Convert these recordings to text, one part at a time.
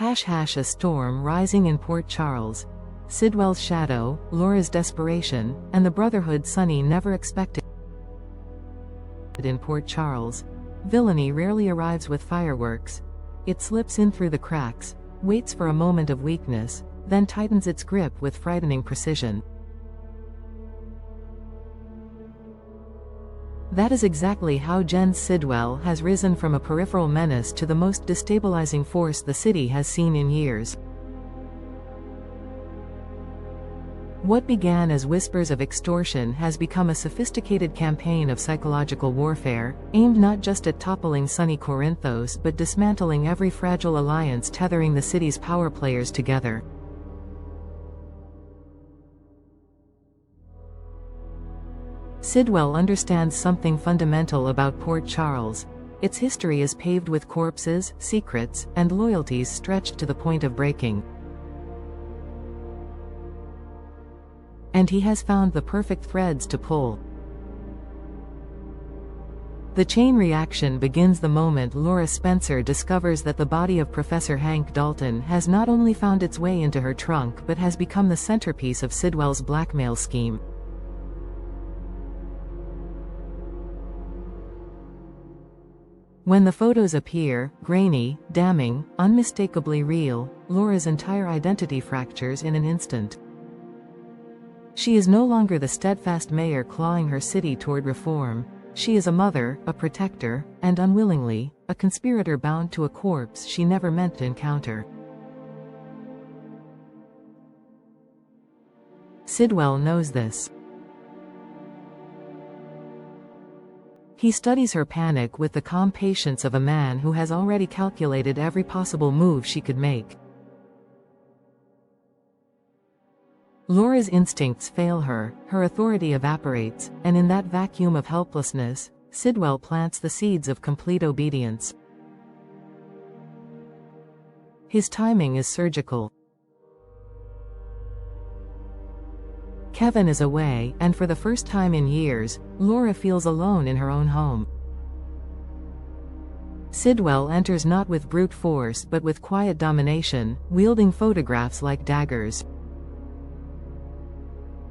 A storm rising in Port Charles. Sidwell's shadow, Laura's desperation, and the brotherhood Sonny never expected. In Port Charles, villainy rarely arrives with fireworks. It slips in through the cracks, waits for a moment of weakness, then tightens its grip with frightening precision. That is exactly how Jens Sidwell has risen from a peripheral menace to the most destabilizing force the city has seen in years. What began as whispers of extortion has become a sophisticated campaign of psychological warfare, aimed not just at toppling Sonny Corinthos but dismantling every fragile alliance tethering the city's power players together. Sidwell understands something fundamental about Port Charles. Its history is paved with corpses, secrets, and loyalties stretched to the point of breaking. And he has found the perfect threads to pull. The chain reaction begins the moment Laura Spencer discovers that the body of Professor Hank Dalton has not only found its way into her trunk but has become the centerpiece of Sidwell's blackmail scheme. When the photos appear, grainy, damning, unmistakably real, Laura's entire identity fractures in an instant. She is no longer the steadfast mayor clawing her city toward reform. She is a mother, a protector, and unwillingly, a conspirator bound to a corpse she never meant to encounter. Sidwell knows this. He studies her panic with the calm patience of a man who has already calculated every possible move she could make. Laura's instincts fail her, her authority evaporates, and in that vacuum of helplessness, Sidwell plants the seeds of complete obedience. His timing is surgical. Kevin is away, and for the first time in years, Laura feels alone in her own home. Sidwell enters not with brute force but with quiet domination, wielding photographs like daggers.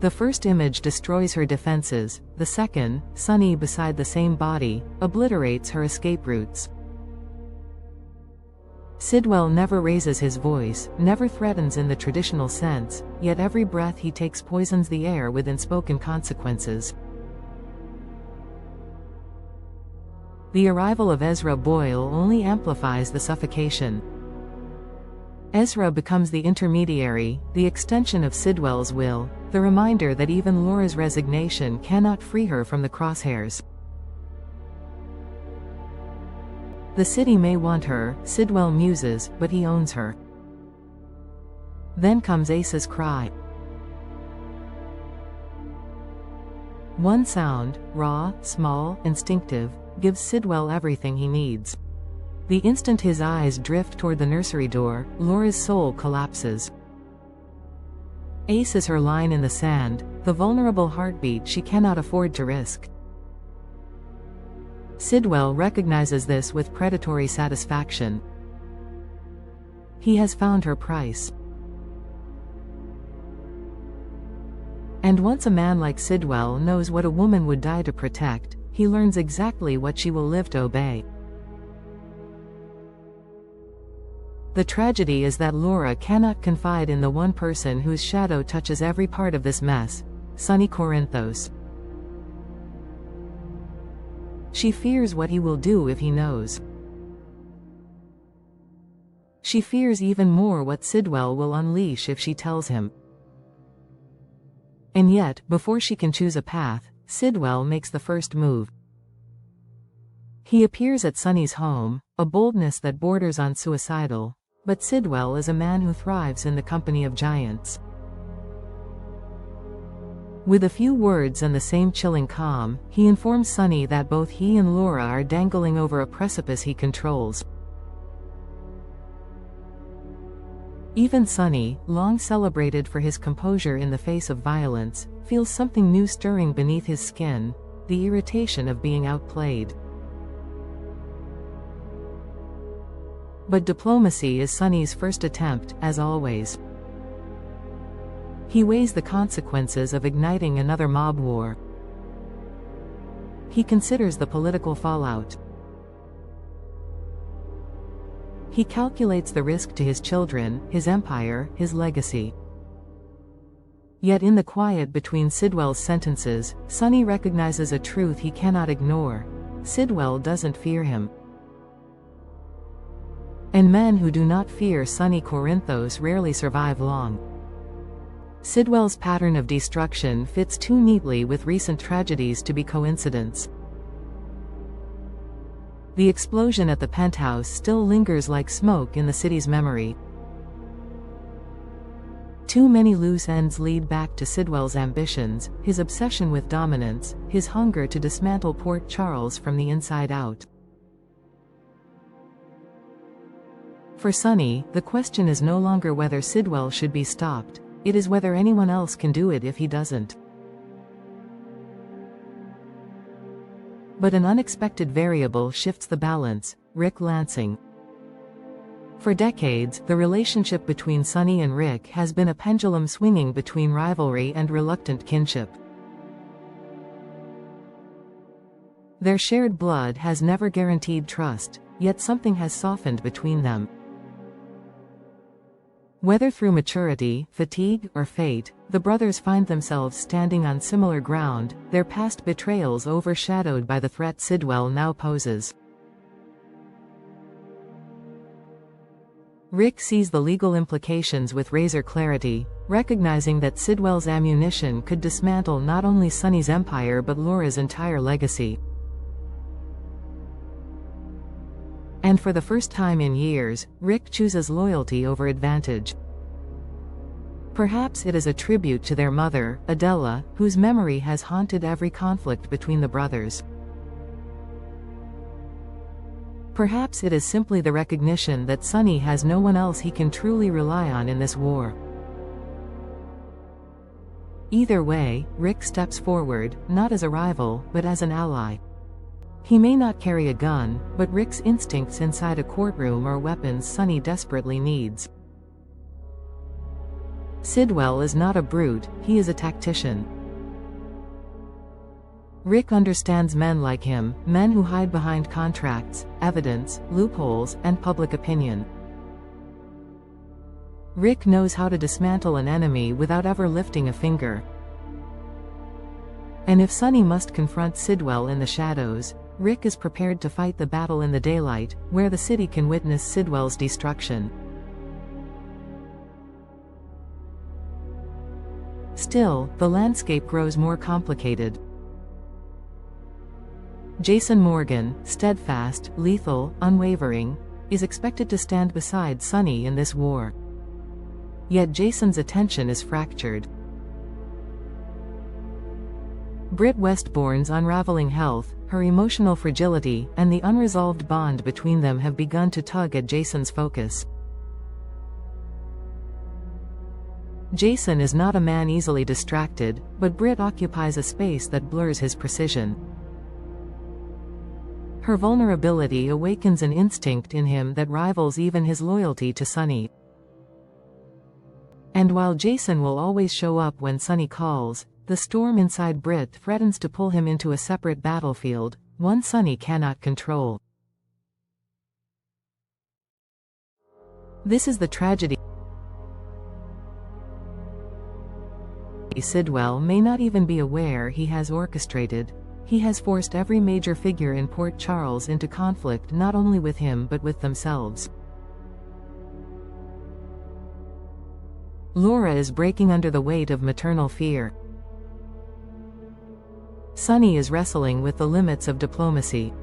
The first image destroys her defenses, the second, Sonny beside the same body, obliterates her escape routes. Sidwell never raises his voice, never threatens in the traditional sense, yet every breath he takes poisons the air with unspoken consequences. The arrival of Ezra Boyle only amplifies the suffocation. Ezra becomes the intermediary, the extension of Sidwell's will, the reminder that even Laura's resignation cannot free her from the crosshairs. The city may want her, Sidwell muses, but he owns her. Then comes Ace's cry. One sound, raw, small, instinctive, gives Sidwell everything he needs. The instant his eyes drift toward the nursery door, Laura's soul collapses. Ace is her line in the sand, the vulnerable heartbeat she cannot afford to risk. Sidwell recognizes this with predatory satisfaction. He has found her price. And once a man like Sidwell knows what a woman would die to protect, he learns exactly what she will live to obey. The tragedy is that Laura cannot confide in the one person whose shadow touches every part of this mess, Sonny Corinthos. She fears what he will do if he knows. She fears even more what Sidwell will unleash if she tells him. And yet, before she can choose a path, Sidwell makes the first move. He appears at Sonny's home, a boldness that borders on suicidal, but Sidwell is a man who thrives in the company of giants. With a few words and the same chilling calm, he informs Sonny that both he and Laura are dangling over a precipice he controls. Even Sonny, long celebrated for his composure in the face of violence, feels something new stirring beneath his skin, the irritation of being outplayed. But diplomacy is Sonny's first attempt, as always. He weighs the consequences of igniting another mob war. He considers the political fallout. He calculates the risk to his children, his empire, his legacy. Yet in the quiet between Sidwell's sentences, Sonny recognizes a truth he cannot ignore. Sidwell doesn't fear him. And men who do not fear Sonny Corinthos rarely survive long. Sidwell's pattern of destruction fits too neatly with recent tragedies to be coincidence. The explosion at the penthouse still lingers like smoke in the city's memory. Too many loose ends lead back to Sidwell's ambitions, his obsession with dominance, his hunger to dismantle Port Charles from the inside out. For Sonny, the question is no longer whether Sidwell should be stopped, it is whether anyone else can do it if he doesn't. But an unexpected variable shifts the balance: Rick Lansing. For decades, the relationship between Sonny and Rick has been a pendulum swinging between rivalry and reluctant kinship. Their shared blood has never guaranteed trust, yet something has softened between them. Whether through maturity, fatigue, or fate, the brothers find themselves standing on similar ground, their past betrayals overshadowed by the threat Sidwell now poses. Rick sees the legal implications with razor clarity, recognizing that Sidwell's ammunition could dismantle not only Sonny's empire but Laura's entire legacy. And for the first time in years, Rick chooses loyalty over advantage. Perhaps it is a tribute to their mother, Adela, whose memory has haunted every conflict between the brothers. Perhaps it is simply the recognition that Sonny has no one else he can truly rely on in this war. Either way, Rick steps forward, not as a rival, but as an ally. He may not carry a gun, but Rick's instincts inside a courtroom are weapons Sonny desperately needs. Sidwell is not a brute, he is a tactician. Rick understands men like him, men who hide behind contracts, evidence, loopholes, and public opinion. Rick knows how to dismantle an enemy without ever lifting a finger. And if Sonny must confront Sidwell in the shadows, Rick is prepared to fight the battle in the daylight, where the city can witness Sidwell's destruction. Still, the landscape grows more complicated. Jason Morgan, steadfast, lethal, unwavering, is expected to stand beside Sonny in this war. Yet Jason's attention is fractured. Britt Westbourne's unraveling health, her emotional fragility, and the unresolved bond between them have begun to tug at Jason's focus. Jason is not a man easily distracted, but Britt occupies a space that blurs his precision. Her vulnerability awakens an instinct in him that rivals even his loyalty to Sonny. And while Jason will always show up when Sonny calls, the storm inside Britt threatens to pull him into a separate battlefield, one Sonny cannot control. This is the tragedy. Sidwell may not even be aware he has orchestrated. He has forced every major figure in Port Charles into conflict not only with him but with themselves. Laura is breaking under the weight of maternal fear. Sonny is wrestling with the limits of diplomacy.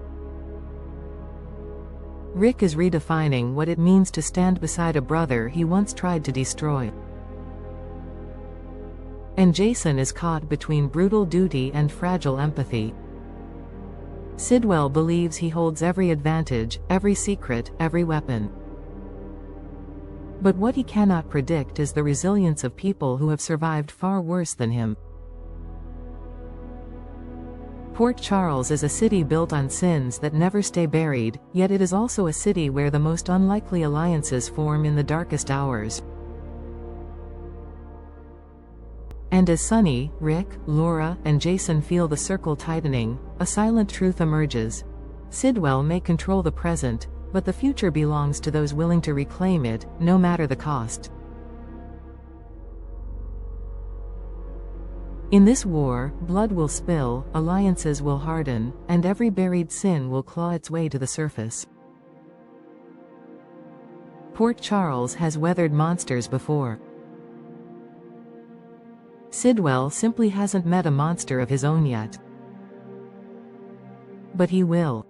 Rick is redefining what it means to stand beside a brother he once tried to destroy. And Jason is caught between brutal duty and fragile empathy. Sidwell believes he holds every advantage, every secret, every weapon. But what he cannot predict is the resilience of people who have survived far worse than him. Port Charles is a city built on sins that never stay buried, yet it is also a city where the most unlikely alliances form in the darkest hours. And as Sunny, Rick, Laura, and Jason feel the circle tightening, a silent truth emerges. Sidwell may control the present, but the future belongs to those willing to reclaim it, no matter the cost. In this war, blood will spill, alliances will harden, and every buried sin will claw its way to the surface. Port Charles has weathered monsters before. Sidwell simply hasn't met a monster of his own yet. But he will.